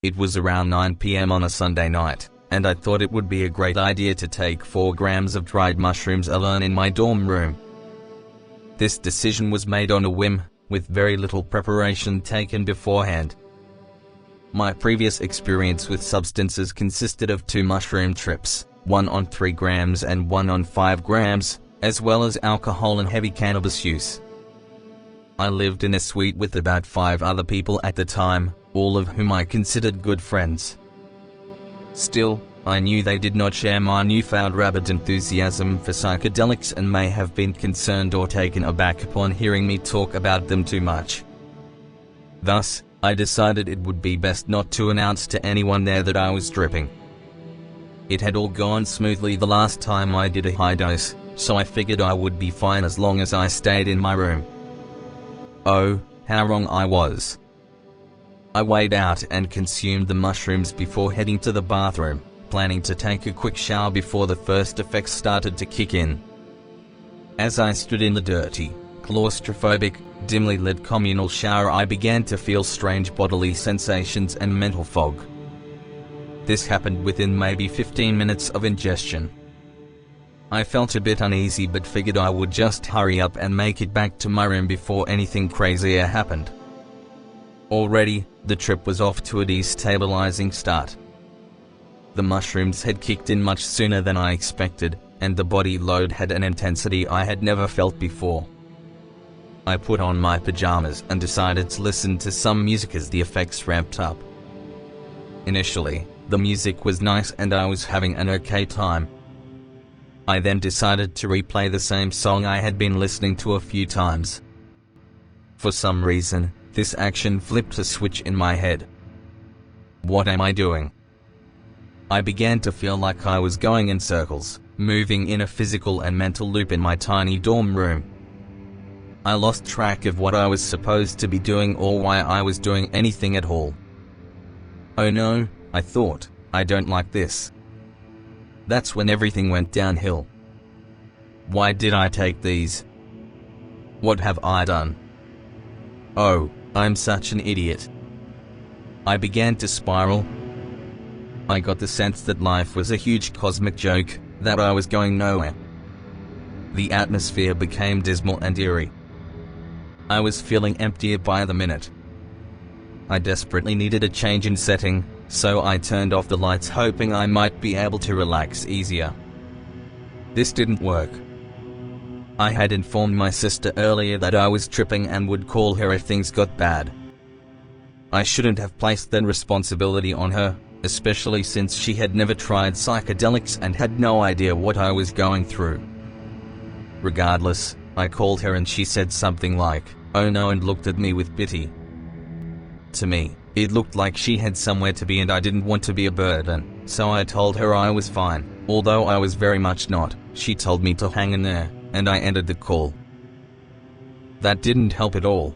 It was around 9 p.m. on a Sunday night, and I thought it would be a great idea to take 4 grams of dried mushrooms alone in my dorm room. This decision was made on a whim, with very little preparation taken beforehand. My previous experience with substances consisted of 2 mushroom trips, one on 3 grams and one on 5 grams, as well as alcohol and heavy cannabis use. I lived in a suite with about 5 other people at the time, all of whom I considered good friends. Still, I knew they did not share my newfound rabid enthusiasm for psychedelics and may have been concerned or taken aback upon hearing me talk about them too much. Thus, I decided it would be best not to announce to anyone there that I was tripping. It had all gone smoothly the last time I did a high dose, so I figured I would be fine as long as I stayed in my room. Oh, how wrong I was. I weighed out and consumed the mushrooms before heading to the bathroom, planning to take a quick shower before the first effects started to kick in. As I stood in the dirty, claustrophobic, dimly lit communal shower, I began to feel strange bodily sensations and mental fog. This happened within maybe 15 minutes of ingestion. I felt a bit uneasy but figured I would just hurry up and make it back to my room before anything crazier happened. Already, the trip was off to a destabilizing start. The mushrooms had kicked in much sooner than I expected, and the body load had an intensity I had never felt before. I put on my pajamas and decided to listen to some music as the effects ramped up. Initially, the music was nice and I was having an okay time. I then decided to replay the same song I had been listening to a few times. For some reason, this action flipped a switch in my head. What am I doing? I began to feel like I was going in circles, moving in a physical and mental loop in my tiny dorm room. I lost track of what I was supposed to be doing or why I was doing anything at all. Oh no, I thought, I don't like this. That's when everything went downhill. Why did I take these? What have I done? Oh, I'm such an idiot. I began to spiral. I got the sense that life was a huge cosmic joke, that I was going nowhere. The atmosphere became dismal and eerie. I was feeling emptier by the minute. I desperately needed a change in setting, so I turned off the lights hoping I might be able to relax easier. This didn't work. I had informed my sister earlier that I was tripping and would call her if things got bad. I shouldn't have placed that responsibility on her, especially since she had never tried psychedelics and had no idea what I was going through. Regardless, I called her and she said something like, "Oh no," and looked at me with pity. To me, it looked like she had somewhere to be and I didn't want to be a burden, so I told her I was fine, although I was very much not. She told me to hang in there, and I ended the call. That didn't help at all.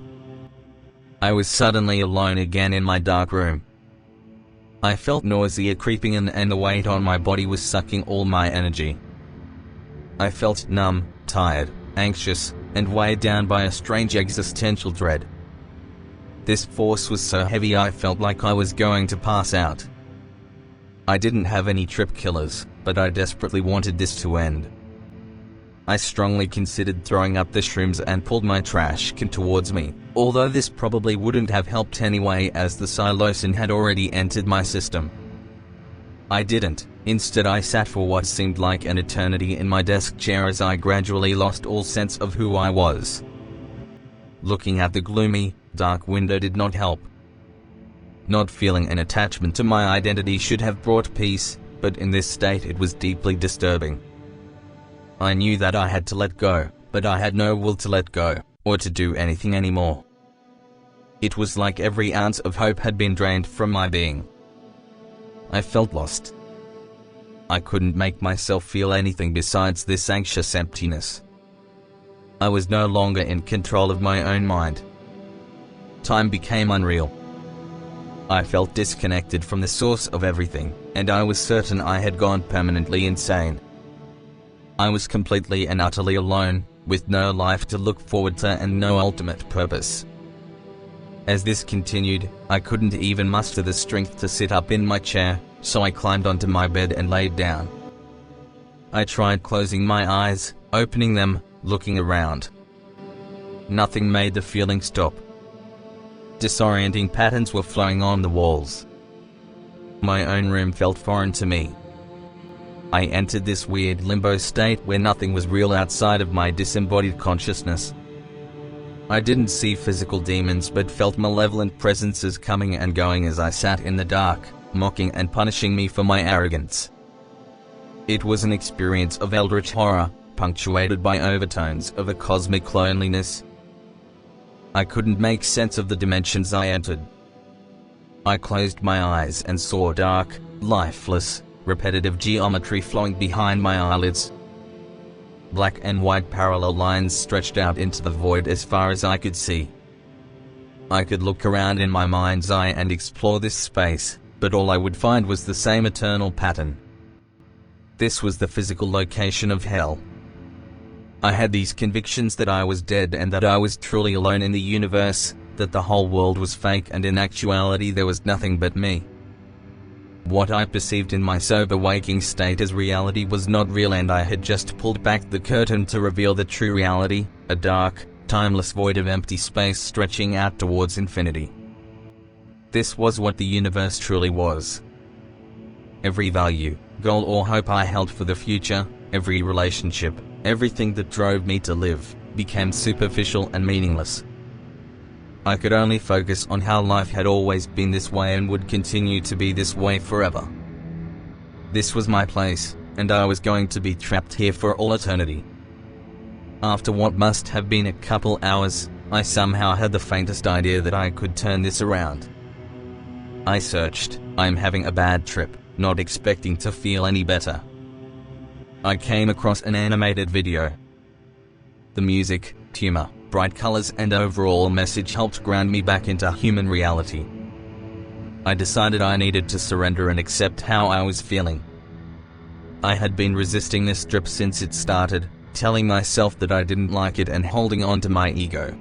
I was suddenly alone again in my dark room. I felt nausea creeping in and the weight on my body was sucking all my energy. I felt numb, tired, anxious, and weighed down by a strange existential dread. This force was so heavy I felt like I was going to pass out. I didn't have any trip killers, but I desperately wanted this to end. I strongly considered throwing up the shrooms and pulled my trash can towards me, although this probably wouldn't have helped anyway as the psilocin had already entered my system. I didn't. Instead, I sat for what seemed like an eternity in my desk chair as I gradually lost all sense of who I was. Looking at the gloomy, dark window did not help. Not feeling an attachment to my identity should have brought peace, but in this state it was deeply disturbing. I knew that I had to let go, but I had no will to let go, or to do anything anymore. It was like every ounce of hope had been drained from my being. I felt lost. I couldn't make myself feel anything besides this anxious emptiness. I was no longer in control of my own mind. Time became unreal. I felt disconnected from the source of everything, and I was certain I had gone permanently insane. I was completely and utterly alone, with no life to look forward to and no ultimate purpose. As this continued, I couldn't even muster the strength to sit up in my chair, so I climbed onto my bed and laid down. I tried closing my eyes, opening them, looking around. Nothing made the feeling stop. Disorienting patterns were flowing on the walls. My own room felt foreign to me. I entered this weird limbo state where nothing was real outside of my disembodied consciousness. I didn't see physical demons but felt malevolent presences coming and going as I sat in the dark, mocking and punishing me for my arrogance. It was an experience of eldritch horror, punctuated by overtones of a cosmic loneliness. I couldn't make sense of the dimensions I entered. I closed my eyes and saw dark, lifeless, repetitive geometry flowing behind my eyelids. Black and white parallel lines stretched out into the void as far as I could see. I could look around in my mind's eye and explore this space, but all I would find was the same eternal pattern. This was the physical location of hell. I had these convictions that I was dead and that I was truly alone in the universe, that the whole world was fake and in actuality there was nothing but me. What I perceived in my sober waking state as reality was not real, and I had just pulled back the curtain to reveal the true reality, a dark, timeless void of empty space stretching out towards infinity. This was what the universe truly was. Every value, goal or hope I held for the future, every relationship, everything that drove me to live, became superficial and meaningless. I could only focus on how life had always been this way and would continue to be this way forever. This was my place, and I was going to be trapped here for all eternity. After what must have been a couple hours, I somehow had the faintest idea that I could turn this around. I searched, I'm having a bad trip, not expecting to feel any better. I came across an animated video. The music, humor, bright colors and overall message helped ground me back into human reality. I decided I needed to surrender and accept how I was feeling. I had been resisting this trip since it started, telling myself that I didn't like it and holding on to my ego.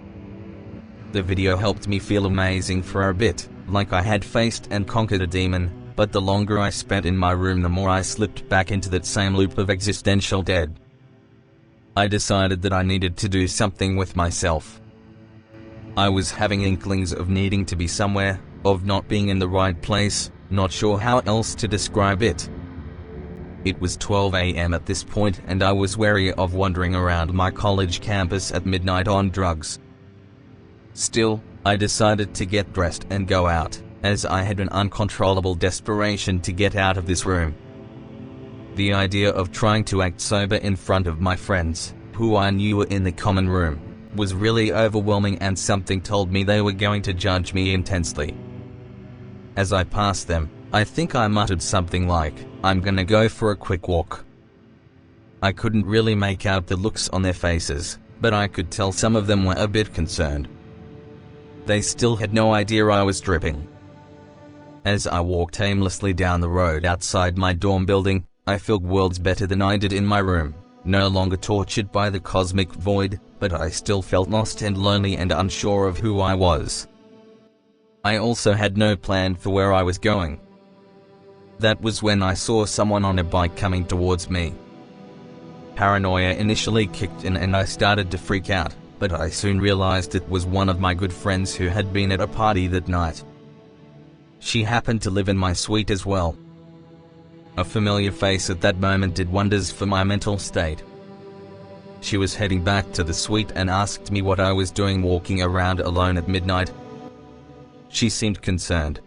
The video helped me feel amazing for a bit, like I had faced and conquered a demon, but the longer I spent in my room the more I slipped back into that same loop of existential dread. I decided that I needed to do something with myself. I was having inklings of needing to be somewhere, of not being in the right place, not sure how else to describe it. It was 12 a.m. at this point and I was wary of wandering around my college campus at midnight on drugs. Still, I decided to get dressed and go out, as I had an uncontrollable desperation to get out of this room. The idea of trying to act sober in front of my friends, who I knew were in the common room, was really overwhelming, and something told me they were going to judge me intensely. As I passed them, I think I muttered something like, "I'm gonna go for a quick walk." I couldn't really make out the looks on their faces, but I could tell some of them were a bit concerned. They still had no idea I was dripping. As I walked aimlessly down the road outside my dorm building, I felt worlds better than I did in my room, no longer tortured by the cosmic void, but I still felt lost and lonely and unsure of who I was. I also had no plan for where I was going. That was when I saw someone on a bike coming towards me. Paranoia initially kicked in and I started to freak out, but I soon realized it was one of my good friends who had been at a party that night. She happened to live in my suite as well. A familiar face at that moment did wonders for my mental state. She was heading back to the suite and asked me what I was doing walking around alone at midnight. She seemed concerned.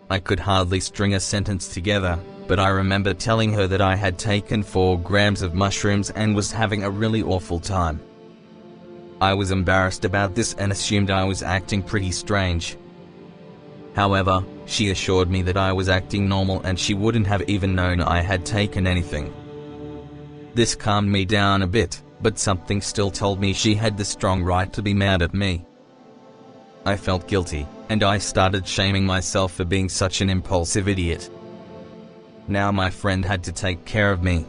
I could hardly string a sentence together, but I remember telling her that I had taken 4 grams of mushrooms and was having a really awful time. I was embarrassed about this and assumed I was acting pretty strange. However, she assured me that I was acting normal and she wouldn't have even known I had taken anything. This calmed me down a bit, but something still told me she had the strong right to be mad at me. I felt guilty, and I started shaming myself for being such an impulsive idiot. Now my friend had to take care of me.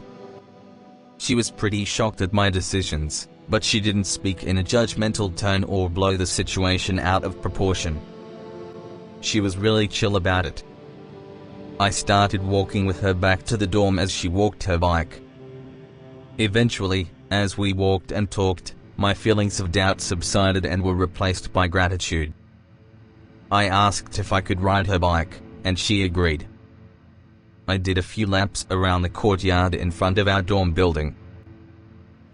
She was pretty shocked at my decisions, but she didn't speak in a judgmental tone or blow the situation out of proportion. She was really chill about it. I started walking with her back to the dorm as she walked her bike. Eventually, as we walked and talked, my feelings of doubt subsided and were replaced by gratitude. I asked if I could ride her bike, and she agreed. I did a few laps around the courtyard in front of our dorm building.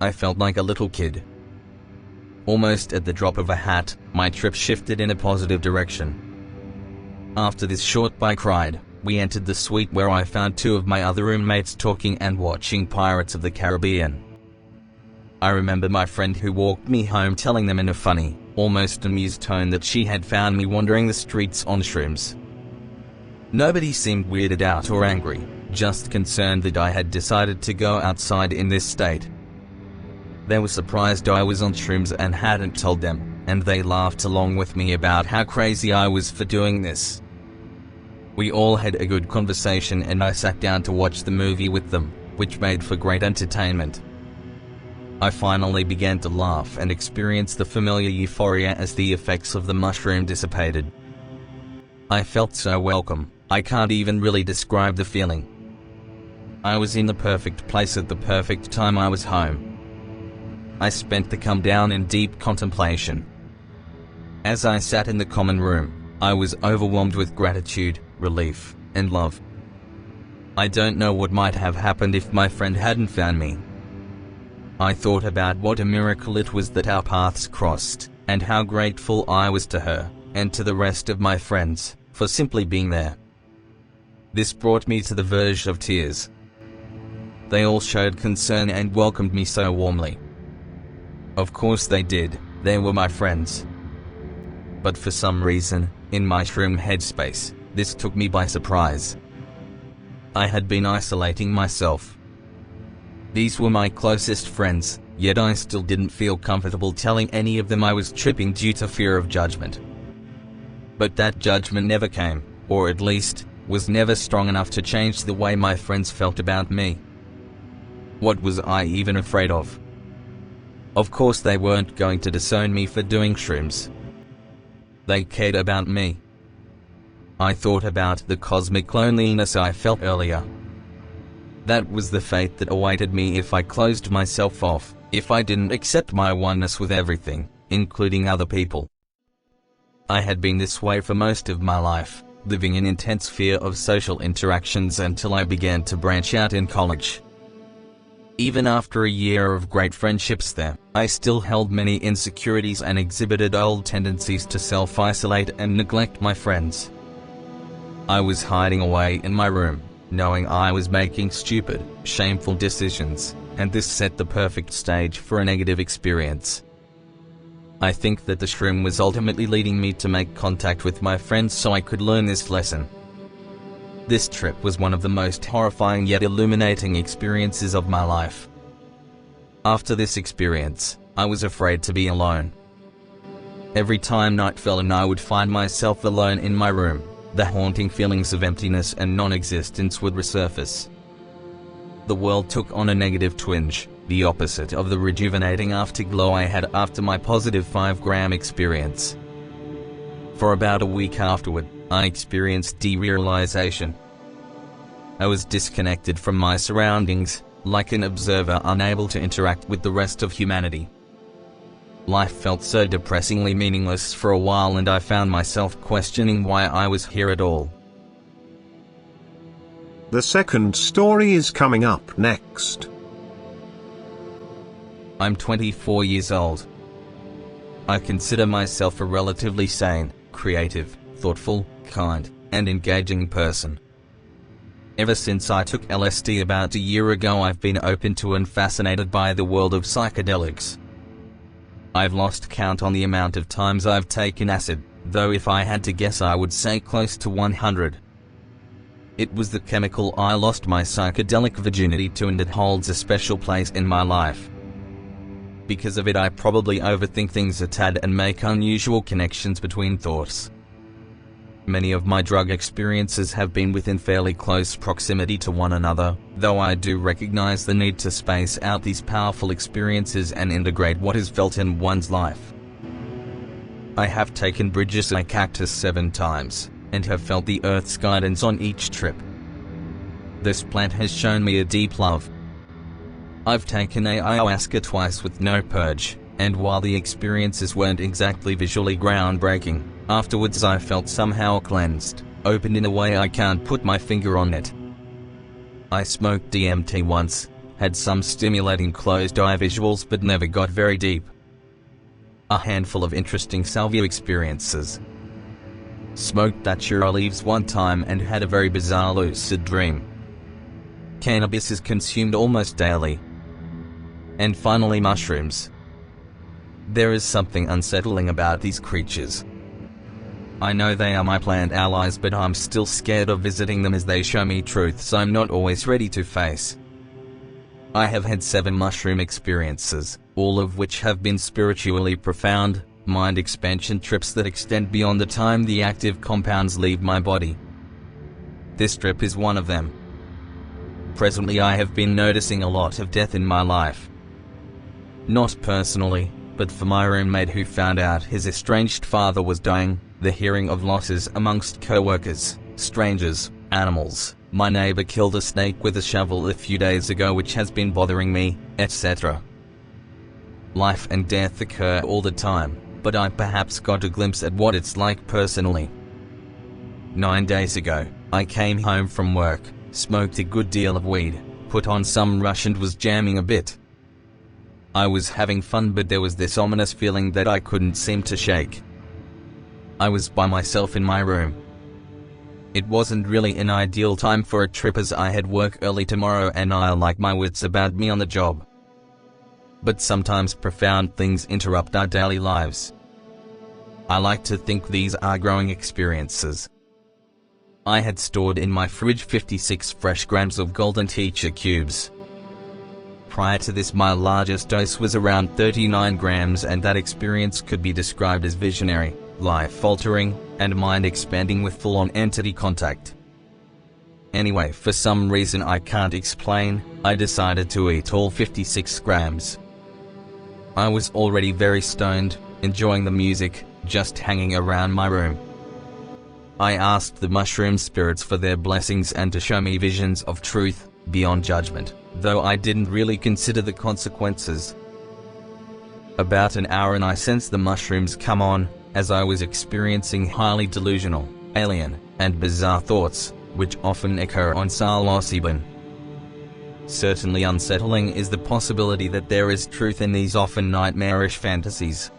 I felt like a little kid. Almost at the drop of a hat, my trip shifted in a positive direction. After this short bike ride, we entered the suite where I found two of my other roommates talking and watching Pirates of the Caribbean. I remember my friend who walked me home telling them in a funny, almost amused tone that she had found me wandering the streets on shrooms. Nobody seemed weirded out or angry, just concerned that I had decided to go outside in this state. They were surprised I was on shrooms and hadn't told them, and they laughed along with me about how crazy I was for doing this. We all had a good conversation and I sat down to watch the movie with them, which made for great entertainment. I finally began to laugh and experience the familiar euphoria as the effects of the mushroom dissipated. I felt so welcome, I can't even really describe the feeling. I was in the perfect place at the perfect time. I was home. I spent the come down in deep contemplation. As I sat in the common room, I was overwhelmed with gratitude, relief, and love. I don't know what might have happened if my friend hadn't found me. I thought about what a miracle it was that our paths crossed, and how grateful I was to her, and to the rest of my friends, for simply being there. This brought me to the verge of tears. They all showed concern and welcomed me so warmly. Of course they did, they were my friends. But for some reason, in my shroom headspace, this took me by surprise. I had been isolating myself. These were my closest friends, yet I still didn't feel comfortable telling any of them I was tripping due to fear of judgment. But that judgment never came, or at least, was never strong enough to change the way my friends felt about me. What was I even afraid of? Of course they weren't going to disown me for doing shrooms. They cared about me. I thought about the cosmic loneliness I felt earlier. That was the fate that awaited me if I closed myself off, if I didn't accept my oneness with everything, including other people. I had been this way for most of my life, living in intense fear of social interactions until I began to branch out in college. Even after a year of great friendships there, I still held many insecurities and exhibited old tendencies to self-isolate and neglect my friends. I was hiding away in my room, knowing I was making stupid, shameful decisions, and this set the perfect stage for a negative experience. I think that the shroom was ultimately leading me to make contact with my friends so I could learn this lesson. This trip was one of the most horrifying yet illuminating experiences of my life. After this experience, I was afraid to be alone. Every time night fell and I would find myself alone in my room, the haunting feelings of emptiness and non-existence would resurface. The world took on a negative twinge, the opposite of the rejuvenating afterglow I had after my positive 5-gram experience. For about a week afterward, I experienced derealization. I was disconnected from my surroundings, like an observer unable to interact with the rest of humanity. Life felt so depressingly meaningless for a while and I found myself questioning why I was here at all. The second story is coming up next. I'm 24 years old. I consider myself a relatively sane, creative, thoughtful, kind, and engaging person. Ever since I took LSD about a year ago, I've been open to and fascinated by the world of psychedelics. I've lost count on the amount of times I've taken acid, though if I had to guess I would say close to 100. It was the chemical I lost my psychedelic virginity to, and it holds a special place in my life. Because of it, I probably overthink things a tad and make unusual connections between thoughts. Many of my drug experiences have been within fairly close proximity to one another, though I do recognize the need to space out these powerful experiences and integrate what is felt in one's life. I have taken Bridges Cactus 7 times, and have felt the Earth's guidance on each trip. This plant has shown me a deep love. I've taken ayahuasca twice with no purge, and while the experiences weren't exactly visually groundbreaking, afterwards I felt somehow cleansed, opened in a way I can't put my finger on it. I smoked DMT once, had some stimulating closed-eye visuals but never got very deep. A handful of interesting salvia experiences. Smoked datura leaves one time and had a very bizarre lucid dream. Cannabis is consumed almost daily. And finally mushrooms. There is something unsettling about these creatures. I know they are my plant allies, but I'm still scared of visiting them as they show me truths I'm not always ready to face. I have had 7 mushroom experiences, all of which have been spiritually profound, mind expansion trips that extend beyond the time the active compounds leave my body. This trip is one of them. Presently I have been noticing a lot of death in my life. Not personally, but for my roommate who found out his estranged father was dying, the hearing of losses amongst co-workers, strangers, animals. My neighbor killed a snake with a shovel a few days ago which has been bothering me, etc. Life and death occur all the time, but I perhaps got a glimpse at what it's like personally. 9 days ago, I came home from work, smoked a good deal of weed, put on some Rush and was jamming a bit. I was having fun, but there was this ominous feeling that I couldn't seem to shake. I was by myself in my room. It wasn't really an ideal time for a trip as I had work early tomorrow and I like my wits about me on the job. But sometimes profound things interrupt our daily lives. I like to think these are growing experiences. I had stored in my fridge 56 fresh grams of golden teacher cubes. Prior to this, my largest dose was around 39 grams, and that experience could be described as visionary, life-altering, and mind-expanding with full-on entity contact. Anyway, for some reason I can't explain, I decided to eat all 56 grams. I was already very stoned, enjoying the music, just hanging around my room. I asked the mushroom spirits for their blessings and to show me visions of truth, beyond judgment, though I didn't really consider the consequences. About an hour and I sensed the mushrooms come on, as I was experiencing highly delusional, alien, and bizarre thoughts, which often occur on psilocybin. Certainly unsettling is the possibility that there is truth in these often nightmarish fantasies.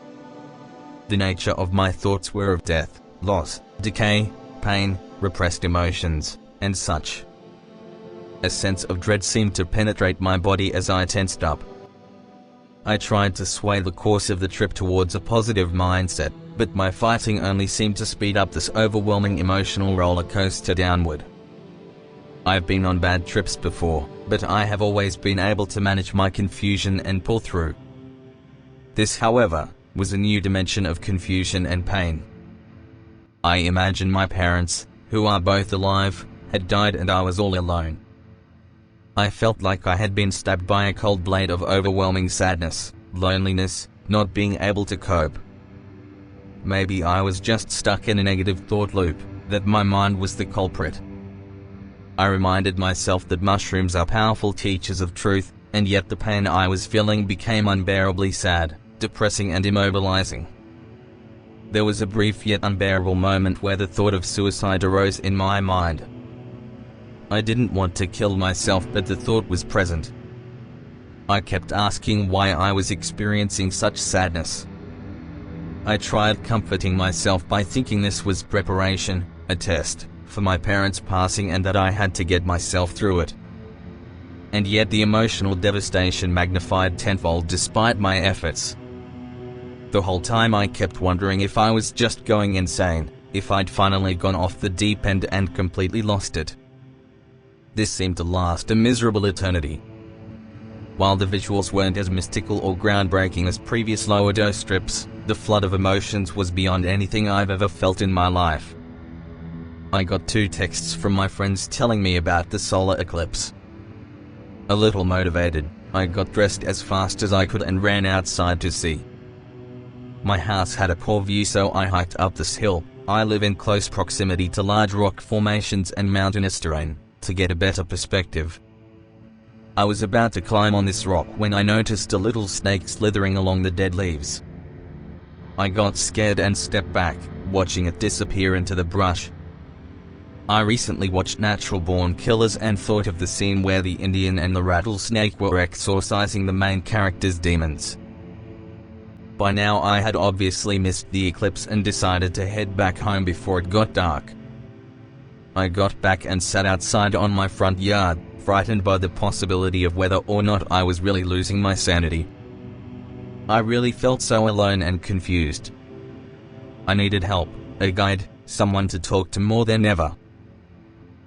The nature of my thoughts were of death, loss, decay, pain, repressed emotions, and such. A sense of dread seemed to penetrate my body as I tensed up. I tried to sway the course of the trip towards a positive mindset, but my fighting only seemed to speed up this overwhelming emotional roller coaster downward. I've been on bad trips before, but I have always been able to manage my confusion and pull through. This, however, was a new dimension of confusion and pain. I imagine my parents, who are both alive, had died and I was all alone. I felt like I had been stabbed by a cold blade of overwhelming sadness, loneliness, not being able to cope. Maybe I was just stuck in a negative thought loop, that my mind was the culprit. I reminded myself that mushrooms are powerful teachers of truth, and yet the pain I was feeling became unbearably sad, depressing and immobilizing. There was a brief yet unbearable moment where the thought of suicide arose in my mind. I didn't want to kill myself, but the thought was present. I kept asking why I was experiencing such sadness. I tried comforting myself by thinking this was preparation, a test, for my parents' passing and that I had to get myself through it. And yet the emotional devastation magnified tenfold despite my efforts. The whole time I kept wondering if I was just going insane, if I'd finally gone off the deep end and completely lost it. This seemed to last a miserable eternity. While the visuals weren't as mystical or groundbreaking as previous lower dose strips, the flood of emotions was beyond anything I've ever felt in my life. I got 2 texts from my friends telling me about the solar eclipse. A little motivated, I got dressed as fast as I could and ran outside to see. My house had a poor view, so I hiked up this hill. I live in close proximity to large rock formations and mountainous terrain, to get a better perspective. I was about to climb on this rock when I noticed a little snake slithering along the dead leaves. I got scared and stepped back, watching it disappear into the brush. I recently watched Natural Born Killers and thought of the scene where the Indian and the rattlesnake were exorcising the main character's demons. By now I had obviously missed the eclipse and decided to head back home before it got dark. I got back and sat outside on my front yard, frightened by the possibility of whether or not I was really losing my sanity. I really felt so alone and confused. I needed help, a guide, someone to talk to more than ever.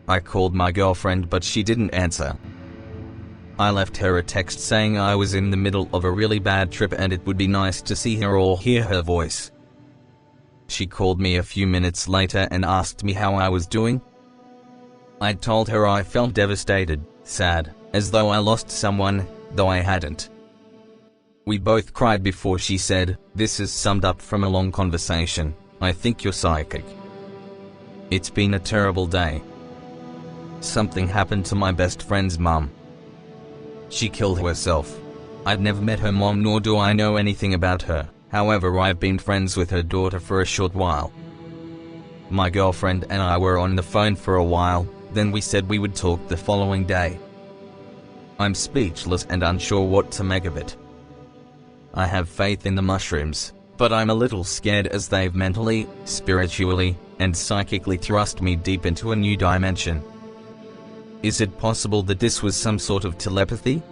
I called my girlfriend, but she didn't answer. I left her a text saying I was in the middle of a really bad trip and it would be nice to see her or hear her voice. She called me a few minutes later and asked me how I was doing. I told her I felt devastated, sad, as though I lost someone, though I hadn't. We both cried before she said, "This is summed up from a long conversation. I think you're psychic." It's been a terrible day. Something happened to my best friend's mum. She killed herself. I'd never met her mom, nor do I know anything about her. However, I've been friends with her daughter for a short while. My girlfriend and I were on the phone for a while, then we said we would talk the following day. I'm speechless and unsure what to make of it. I have faith in the mushrooms, but I'm a little scared as they've mentally, spiritually, and psychically thrust me deep into a new dimension. Is it possible that this was some sort of telepathy?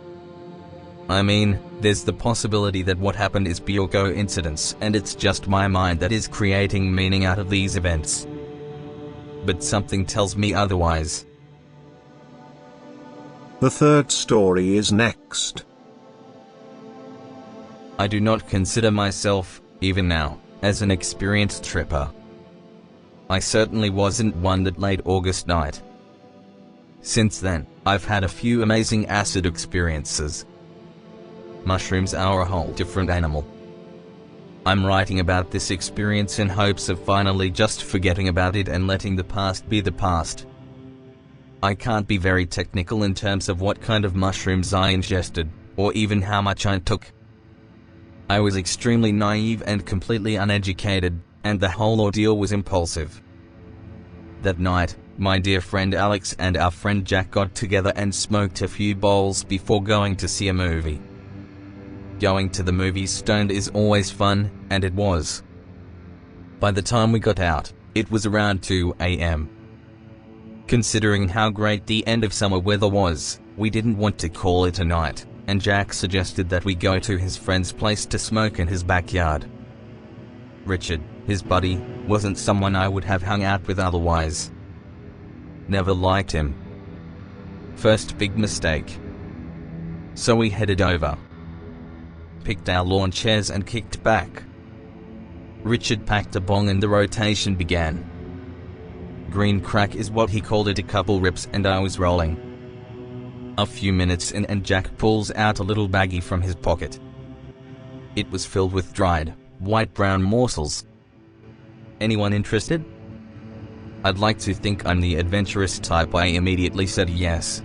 I mean, there's the possibility that what happened is pure coincidence and it's just my mind that is creating meaning out of these events. But something tells me otherwise. The third story is next. I do not consider myself, even now, as an experienced tripper. I certainly wasn't one that late August night. Since then, I've had a few amazing acid experiences. Mushrooms are a whole different animal. I'm writing about this experience in hopes of finally just forgetting about it and letting the past be the past. I can't be very technical in terms of what kind of mushrooms I ingested, or even how much I took. I was extremely naive and completely uneducated, and the whole ordeal was impulsive. That night, my dear friend Alex and our friend Jack got together and smoked a few bowls before going to see a movie. Going to the movies stoned is always fun, and it was. By the time we got out, it was around 2 a.m. Considering how great the end of summer weather was, we didn't want to call it a night, and Jack suggested that we go to his friend's place to smoke in his backyard. Richard, his buddy, wasn't someone I would have hung out with otherwise. Never liked him. First big mistake. So we headed over, picked our lawn chairs and kicked back. Richard packed a bong and the rotation began. Green crack is what he called it, a couple rips and I was rolling. A few minutes in and Jack pulls out a little baggie from his pocket. It was filled with dried, white-brown morsels. Anyone interested? I'd like to think I'm the adventurous type. I immediately said yes.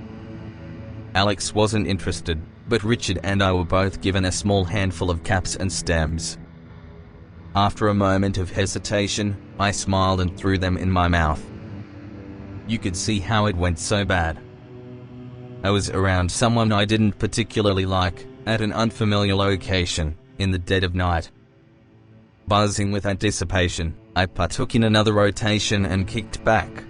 Alex wasn't interested, but Richard and I were both given a small handful of caps and stems. After a moment of hesitation, I smiled and threw them in my mouth. You could see how it went so bad. I was around someone I didn't particularly like, at an unfamiliar location, in the dead of night. Buzzing with anticipation, I partook in another rotation and kicked back.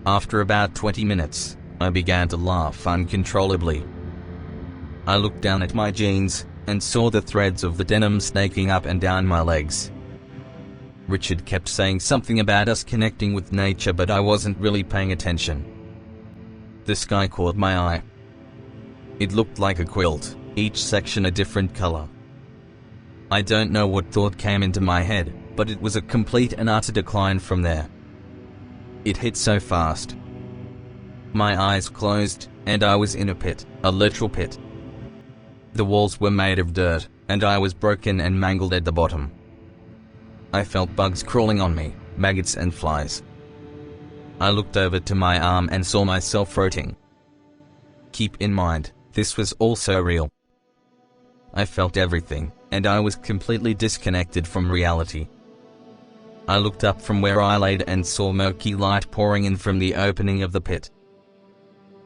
After about 20 minutes, I began to laugh uncontrollably. I looked down at my jeans, and saw the threads of the denim snaking up and down my legs. Richard kept saying something about us connecting with nature, but I wasn't really paying attention. The sky caught my eye. It looked like a quilt, each section a different color. I don't know what thought came into my head, but it was a complete and utter decline from there. It hit so fast. My eyes closed, and I was in a pit, a literal pit. The walls were made of dirt, and I was broken and mangled at the bottom. I felt bugs crawling on me, maggots and flies. I looked over to my arm and saw myself rotting. Keep in mind, this was also real. I felt everything, and I was completely disconnected from reality. I looked up from where I laid and saw murky light pouring in from the opening of the pit.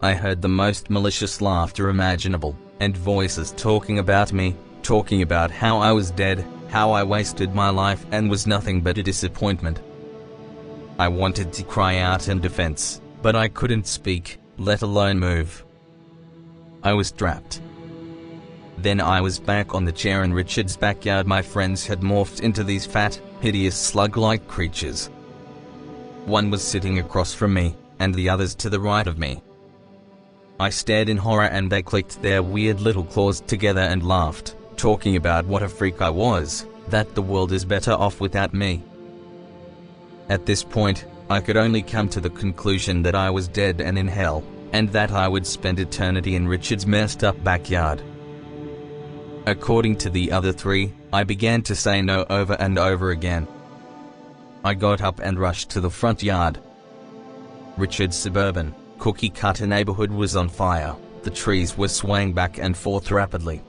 I heard the most malicious laughter imaginable, and voices talking about me, talking about how I was dead, how I wasted my life and was nothing but a disappointment. I wanted to cry out in defense, but I couldn't speak, let alone move. I was trapped. Then I was back on the chair in Richard's backyard. My friends had morphed into these fat, hideous slug-like creatures. One was sitting across from me, and the others to the right of me. I stared in horror and they clicked their weird little claws together and laughed, talking about what a freak I was, that the world is better off without me. At this point, I could only come to the conclusion that I was dead and in hell, and that I would spend eternity in Richard's messed up backyard. According to the other three, I began to say no over and over again. I got up and rushed to the front yard. Richard's suburban, cookie-cutter neighborhood was on fire. The trees were swaying back and forth rapidly.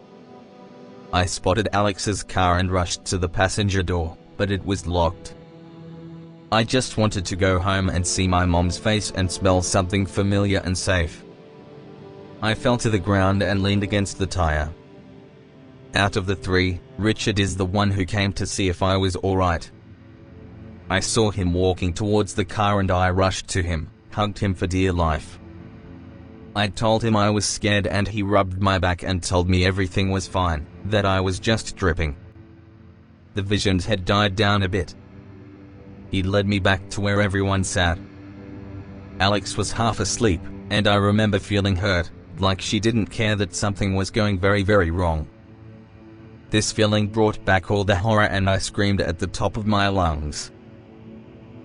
I spotted Alex's car and rushed to the passenger door, but it was locked. I just wanted to go home and see my mom's face and smell something familiar and safe. I fell to the ground and leaned against the tire. Out of the three, Richard is the one who came to see if I was alright. I saw him walking towards the car and I rushed to him, hugged him for dear life. I told him I was scared and he rubbed my back and told me everything was fine, that I was just dripping. The visions had died down a bit. He led me back to where everyone sat. Alex was half asleep, and I remember feeling hurt, like she didn't care that something was going very, very wrong. This feeling brought back all the horror and I screamed at the top of my lungs.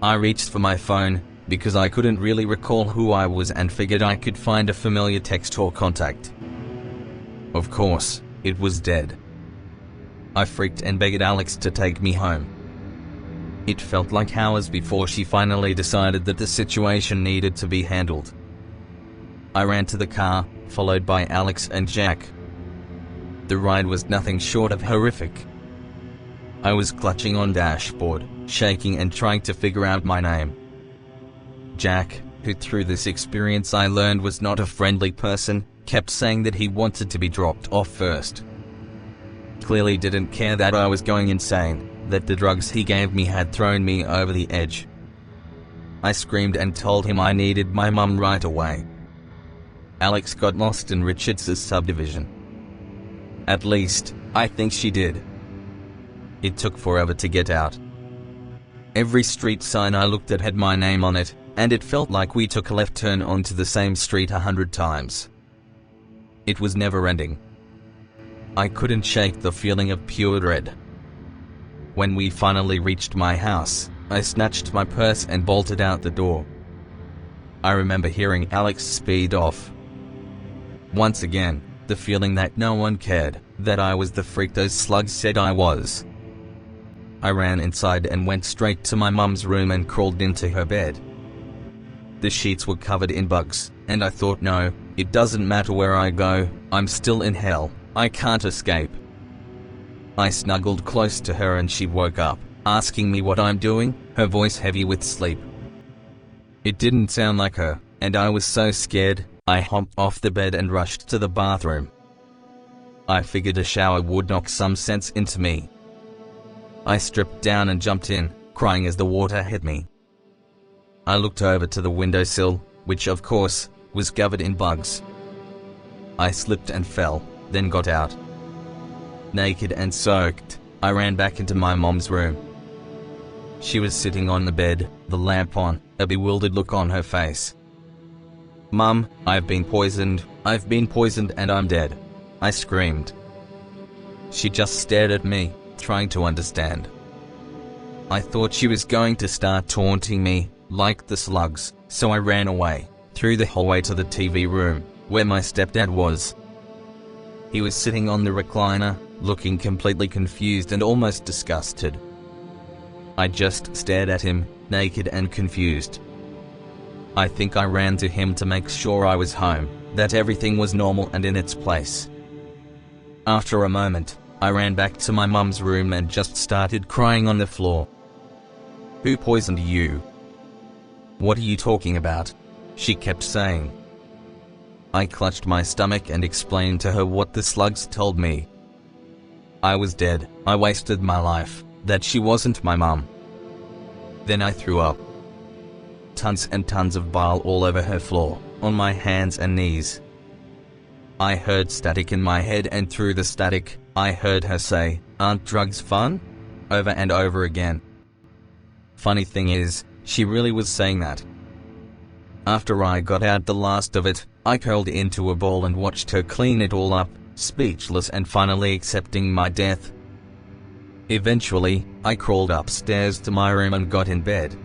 I reached for my phone, because I couldn't really recall who I was and figured I could find a familiar text or contact. Of course, it was dead. I freaked and begged Alex to take me home. It felt like hours before she finally decided that the situation needed to be handled. I ran to the car, followed by Alex and Jack. The ride was nothing short of horrific. I was clutching on dashboard, shaking and trying to figure out my name. Jack, who through this experience I learned was not a friendly person, kept saying that he wanted to be dropped off first. Clearly didn't care that I was going insane, that the drugs he gave me had thrown me over the edge. I screamed and told him I needed my mum right away. Alex got lost in Richards' subdivision. At least, I think she did. It took forever to get out. Every street sign I looked at had my name on it, and it felt like we took a left turn onto the same street 100 times. It was never ending. I couldn't shake the feeling of pure dread. When we finally reached my house, I snatched my purse and bolted out the door. I remember hearing Alex speed off. Once again, the feeling that no one cared, that I was the freak those slugs said I was. I ran inside and went straight to my mum's room and crawled into her bed. The sheets were covered in bugs, and I thought, no, it doesn't matter where I go, I'm still in hell, I can't escape. I snuggled close to her and she woke up, asking me what I'm doing, her voice heavy with sleep. It didn't sound like her, and I was so scared, I hopped off the bed and rushed to the bathroom. I figured a shower would knock some sense into me. I stripped down and jumped in, crying as the water hit me. I looked over to the windowsill, which of course, was covered in bugs. I slipped and fell, then got out. Naked and soaked, I ran back into my mom's room. She was sitting on the bed, the lamp on, a bewildered look on her face. "Mum, I've been poisoned and I'm dead," I screamed. She just stared at me, trying to understand. I thought she was going to start taunting me, like the slugs, so I ran away, through the hallway to the TV room, where my stepdad was. He was sitting on the recliner, looking completely confused and almost disgusted. I just stared at him, naked and confused. I think I ran to him to make sure I was home, that everything was normal and in its place. After a moment, I ran back to my mum's room and just started crying on the floor. "Who poisoned you? What are you talking about?" she kept saying. I clutched my stomach and explained to her what the slugs told me. I was dead, I wasted my life, that she wasn't my mum. Then I threw up. Tons and tons of bile all over her floor, on my hands and knees. I heard static in my head, and through the static, I heard her say, "Aren't drugs fun?" over and over again. Funny thing is, she really was saying that. After I got out the last of it, I curled into a ball and watched her clean it all up, speechless and finally accepting my death. Eventually, I crawled upstairs to my room and got in bed.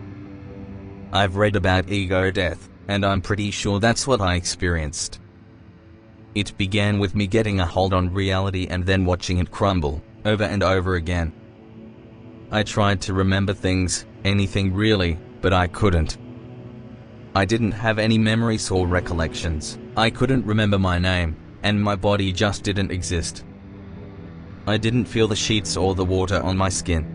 I've read about ego death, and I'm pretty sure that's what I experienced. It began with me getting a hold on reality and then watching it crumble, over and over again. I tried to remember things, anything really, but I couldn't. I didn't have any memories or recollections, I couldn't remember my name, and my body just didn't exist. I didn't feel the sheets or the water on my skin.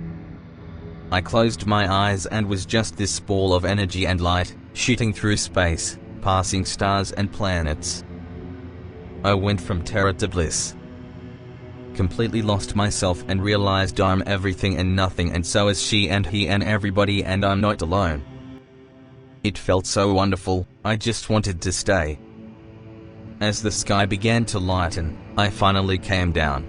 I closed my eyes and was just this ball of energy and light, shooting through space, passing stars and planets. I went from terror to bliss. Completely lost myself and realized I'm everything and nothing, and so is she and he and everybody, and I'm not alone. It felt so wonderful, I just wanted to stay. As the sky began to lighten, I finally came down.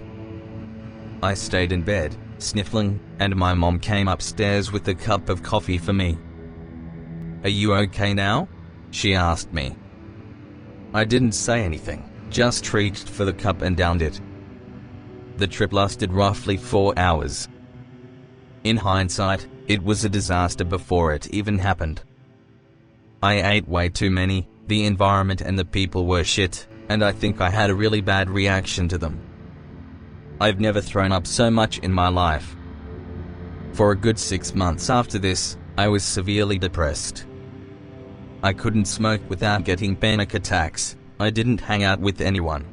I stayed in bed, sniffling, and my mom came upstairs with a cup of coffee for me. "Are you okay now?" she asked me. I didn't say anything, just reached for the cup and downed it. The trip lasted roughly 4 hours. In hindsight, it was a disaster before it even happened. I ate way too many, the environment and the people were shit, and I think I had a really bad reaction to them. I've never thrown up so much in my life. For a good 6 months after this, I was severely depressed. I couldn't smoke without getting panic attacks, I didn't hang out with anyone.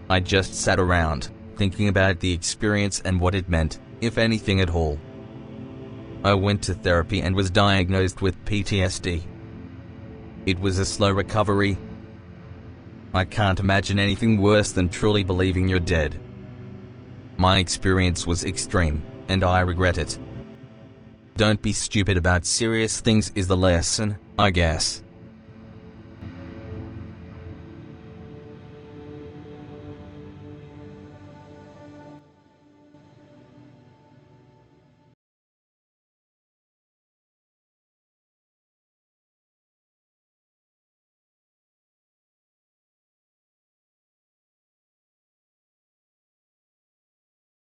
I just sat around, thinking about the experience and what it meant, if anything at all. I went to therapy and was diagnosed with PTSD. It was a slow recovery. I can't imagine anything worse than truly believing you're dead. My experience was extreme, and I regret it. Don't be stupid about serious things is the lesson, I guess.